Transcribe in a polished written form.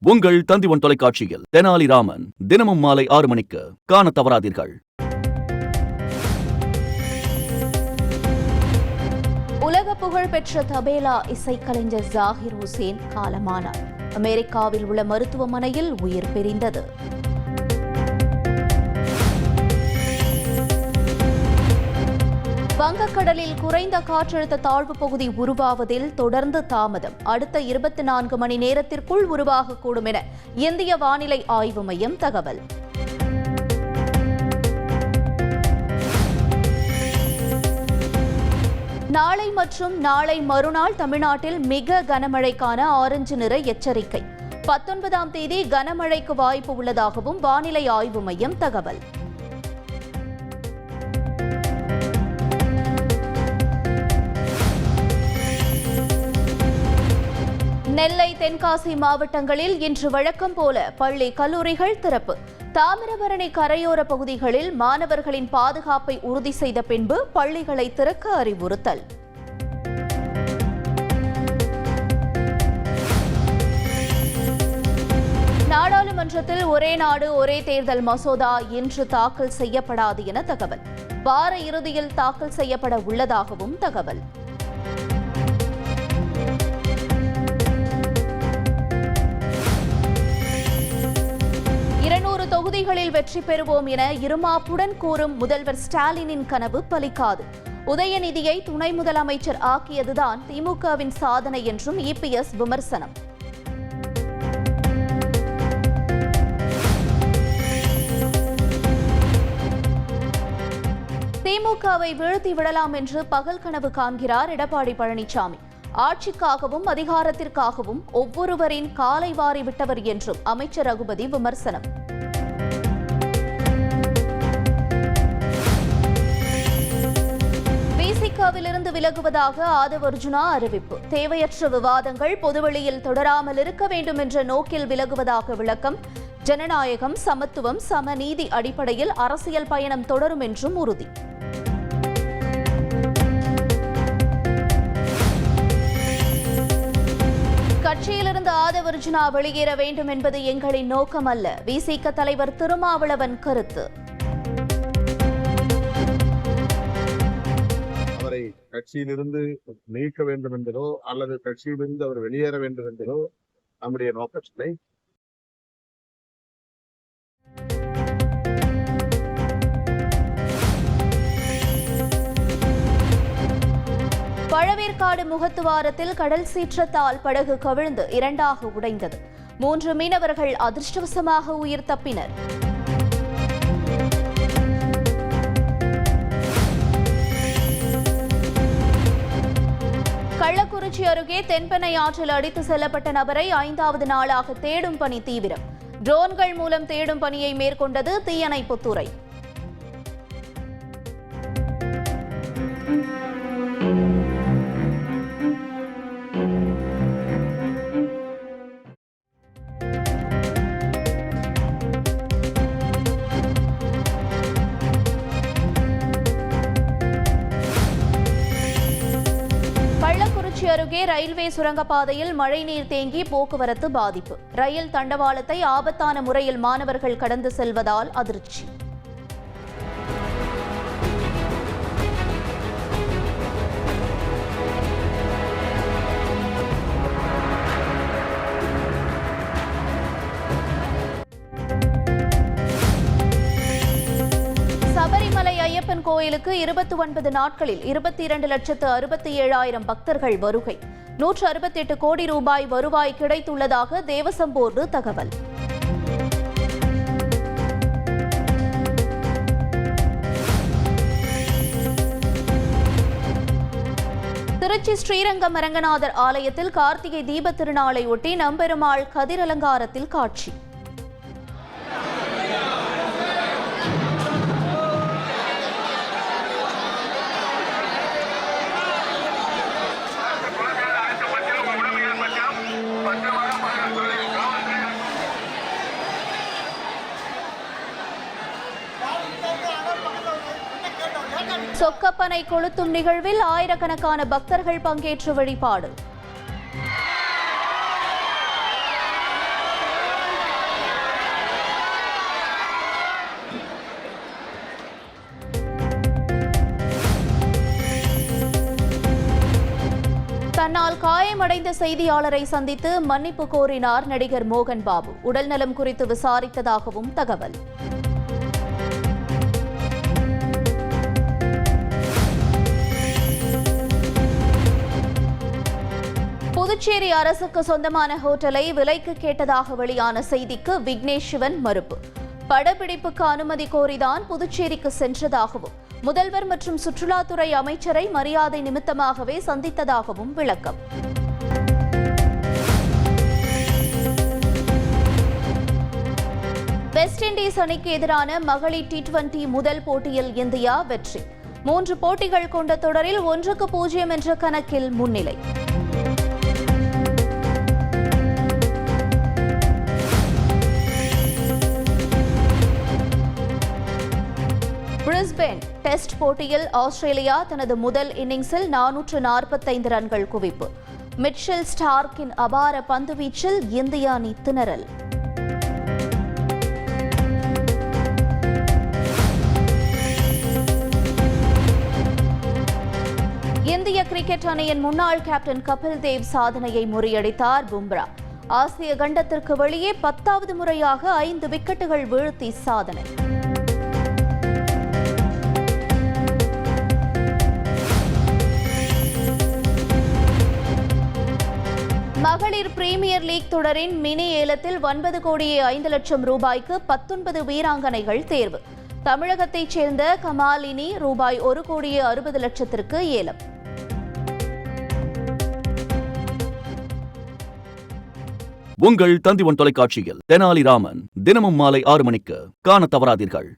உங்கள் தந்திவன் தொலைக்காட்சியில் தெனாலிராமன் தினமும் மாலை 6 மணிக்கு காண தவறாதீர்கள். உலக புகழ் பெற்ற தபேலா இசைக்கலைஞர் ஜாகிர் ஹுசேன் காலமானார். அமெரிக்காவில் உள்ள மருத்துவமனையில் உயிர் பிரிந்தது. வங்கக்கடலில் குறைந்த காற்றழுத்த தாழ்வு பகுதி உருவாவதில் தொடர்ந்து தாமதம். அடுத்த 24 மணி நேரத்திற்குள் உருவாகக்கூடும் என இந்திய வானிலை ஆய்வு மையம் தகவல். நாளை மற்றும் நாளை மறுநாள் தமிழ்நாட்டில் மிக கனமழைக்கான ஆரஞ்சு நிற எச்சரிக்கை. 19ஆம் தேதி கனமழைக்கு வாய்ப்பு உள்ளதாகவும் வானிலை ஆய்வு மையம் தகவல். நெல்லை, தென்காசி மாவட்டங்களில் இன்று வழக்கம் போல பள்ளி, கல்லூரிகள் திறப்பு. தாமிரபரணி கரையோர பகுதிகளில் மாணவர்களின் பாதுகாப்பை உறுதி செய்த பின்பு பள்ளிகளை திறக்க அறிவுறுத்தல். நாடாளுமன்றத்தில் ஒரே நாடு ஒரே தேர்தல் மசோதா இன்று தாக்கல் செய்யப்படாது என தகவல். வார இறுதியில் தாக்கல் செய்யப்பட உள்ளதாகவும் தகவல். தொகுதிகளில் வெற்றி பெறுவோம் என இருமாப்புடன் கூறும் முதல்வர் ஸ்டாலினின் கனவு பலிக்காது. உதயநிதியை துணை முதலமைச்சர் ஆக்கியதுதான் திமுகவின் சாதனை என்றும் இபிஎஸ் விமர்சனம். திமுகவை வீழ்த்தி விடலாம் என்று பகல் கனவு காண்கிறார் எடப்பாடி பழனிசாமி. ஆட்சிக்காகவும் அதிகாரத்திற்காகவும் ஒவ்வொருவரின் காலை வாரி விட்டவர் என்றும் அமைச்சர் ரகுபதி விமர்சனம். விசிகாவிலிருந்து விலகுவதாக ஆதவ் அர்ஜுனா அறிவிப்பு. தேவையற்ற விவாதங்கள் பொதுவெளியில் தொடராமல் இருக்க வேண்டும் என்ற நோக்கில் விலகுவதாக விளக்கம். ஜனநாயகம், சமத்துவம், சமநீதி அடிப்படையில் அரசியல் பயணம் தொடரும் என்றும் உறுதி. கட்சியிலிருந்து ஆதவ் அர்ஜுனா வெளியேற வேண்டும் என்பது எங்களின் நோக்கம் அல்ல. விசிக தலைவர் திருமாவளவன் கருத்து. கட்சியிலிருந்து நீக்க வேண்டும் என்பதோ அல்லது கட்சியிலிருந்து அவர் வெளியேற வேண்டும் என்பதோ நம்முடைய நோக்கத்தை. பழவேற்காடு முகத்துவாரத்தில் கடல் சீற்றத்தால் படகு கவிழ்ந்து 2ஆக உடைந்தது. 3 மீனவர்கள் அதிர்ஷ்டவசமாக உயிர் தப்பினர். கள்ளக்குறிச்சி அருகே தென்பெண்ணை ஆற்றில் அடித்து செல்லப்பட்ட நபரை 5வது நாளாக தேடும் பணி தீவிரம். ட்ரோன்கள் மூலம் தேடும் பணியை மேற்கொண்டது தீயணைப்புத்துறை. அருகே ரயில்வே சுரங்கப்பாதையில் மழைநீர் தேங்கி போக்குவரத்து பாதிப்பு. ரயில் தண்டவாளத்தை ஆபத்தான முறையில் மாணவர்கள் கடந்து செல்வதால் அதிர்ச்சி. சபரிமலை ஐயப்பன் கோயிலுக்கு 29 நாட்களில் 22,67,000 பக்தர்கள் வருகை. 168 கோடி ரூபாய் வருவாய் கிடைத்துள்ளதாக தேவசம் போர்டு தகவல். திருச்சி ஸ்ரீரங்கம் அரங்கநாதர் ஆலயத்தில் கார்த்திகை தீப திருநாளை ஒட்டி நம்பெருமாள் கதிர் அலங்காரத்தில் காட்சி. சொக்கப்பனை கொளுத்தும் நிகழ்வில் ஆயிரக்கணக்கான பக்தர்கள் பங்கேற்று வழிபாடு. காயமடைந்த செய்தியாளரை சந்தித்து மன்னிப்பு கோரினார் நடிகர் மோகன் பாபு. உடல்நலம் குறித்து விசாரித்ததாகவும் தகவல். புதுச்சேரி அரசுக்கு சொந்தமான ஹோட்டலை விலைக்கு கேட்டதாக வெளியான செய்திக்கு விக்னேஷ் சிவன் மறுப்பு. படப்பிடிப்புக்கு அனுமதி கோரிதான் புதுச்சேரிக்கு சென்றதாகவும் முதல்வர் மற்றும் சுற்றுலாத்துறை அமைச்சரை மரியாதை நிமித்தமாகவே சந்தித்ததாகவும் விளக்கம். வெஸ்ட் இண்டீஸ் அணிக்கு எதிரான மகளிர் T20 முதல் போட்டியில் இந்தியா வெற்றி. 3 போட்டிகள் கொண்ட தொடரில் 1-0 என்ற கணக்கில் முன்னிலை. பிரிஸ்பேன் டெஸ்ட் போட்டியில் ஆஸ்திரேலியா தனது முதல் இன்னிங்ஸில் 445 ரன்கள் குவிப்பு. மிட்செல் ஸ்டார்க்கின் அபார பந்துவீச்சில் இந்திய அணி திணறல். இந்திய கிரிக்கெட் அணியின் முன்னாள் கேப்டன் கபில் தேவ் சாதனையை முறியடித்தார் பும்ரா. ஆசிய கண்டத்திற்கு வெளியே 10வது முறையாக 5 விக்கெட்டுகள் வீழ்த்தி சாதனை. மகளிர் பிரீமியர் லீக் தொடரின் மினி ஏலத்தில் 9,05,00,000 ரூபாய்க்கு 19 வீராங்கனைகள் தேர்வு. தமிழகத்தைச் சேர்ந்த கமாலினி ரூபாய் 1,60,00,000 ஏலம். உங்கள் தந்தி ஒன் தொலைக்காட்சியில் தெனாலிராமன் தினமும் மாலை 6 மணிக்கு காண தவறாதீர்கள்.